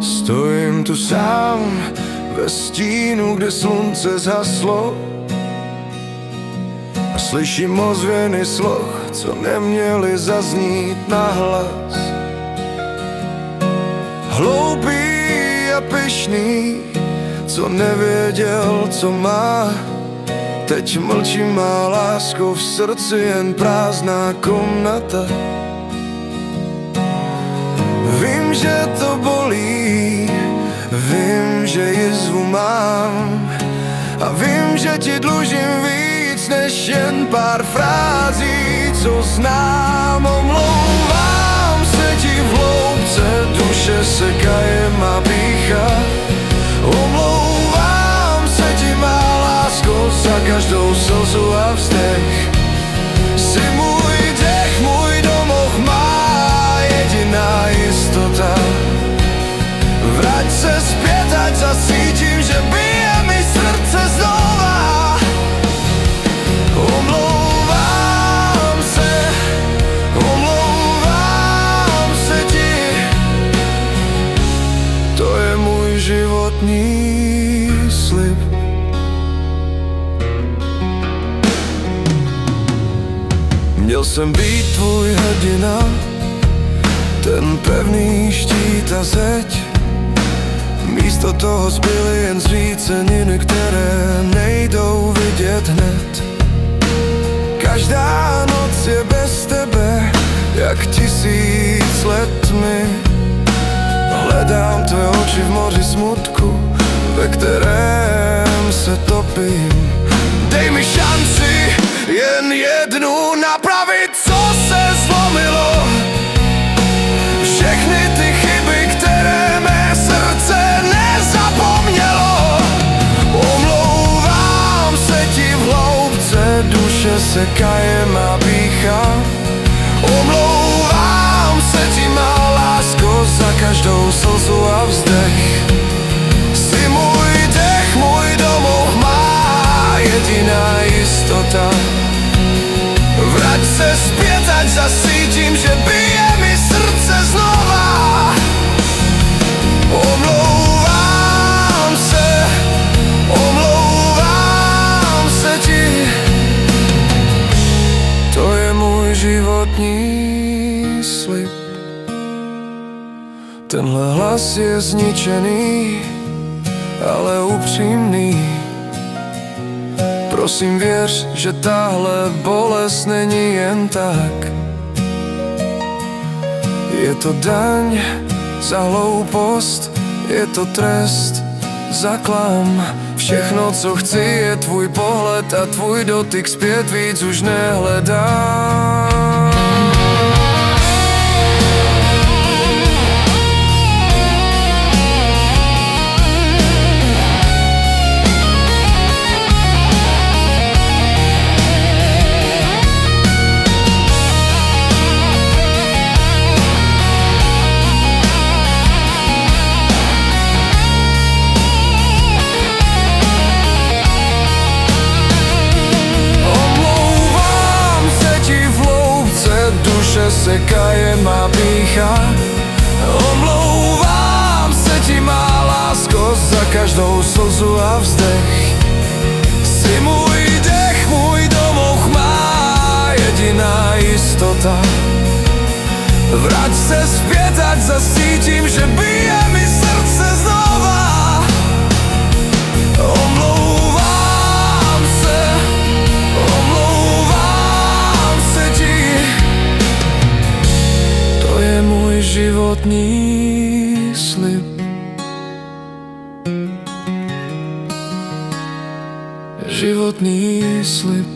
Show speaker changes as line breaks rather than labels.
Stojím tu sám ve stínu, kde slunce zhaslo, a slyším ozvěny sloh, co neměli zaznít nahlas. Hloupý a pyšný, co nevěděl, co má, teď mlčí, má lásku v srdci, jen prázdná komnata. Vím, že to bolí, vím, že jizvu mám, a vím, že ti dlužím víc než jen pár frází, co znám. Omlouvám se ti v hloubce duše, sekaje má pýcha. Omlouvám se ti, má lásko, za každou slzu a vzdech. Jsi můj dech, můj domov, má jediná jistota. Vrať se zpět, ať zasítím, že bije mi srdce znova. Omlouvám se ti, to je můj životní slib. Měl jsem být tvůj hrdina, ten pevný štít a zeď. Místo toho zbyly jen zříceniny, které nejdou vidět hned. Každá noc je bez tebe, jak 1000 let tmy. Hledám tvé oči v moři smutku, ve kterém se topím. Dej mi šanci, jen jednu, napravit, co se zlomilo. Všechny ty chyby, které mé srdce nezapomnělo. Omlouvám se ti v hloubce duše, sekaje má pýcha. Omlouvám se ti, má lásko, za každou slzu a vzdech. Jsi můj dech, můj domov, má jediná jistota. Vrať se zpět, ať zasítím, že bije mi srdce znova. Omlouvám se ti, to je můj životní slib. Tenhle hlas je zničený, ale upřímný. Prosím, věř, že tahle bolest není jen tak. Je to daň za hloupost, je to trest za klam. Všechno, co chci, je tvůj pohled a tvůj dotyk, zpět víc už nehledám. Sekaje má pýcha. Omlouvám se ti, má lásko, za každou slzu a vzdech. Jsi můj dech, můj domov, má jediná jistota. Vrať se zpět, ať zasítím, že bije mi srdce znova. Omlouvám se ti, to je můj životní slib. Životní slib.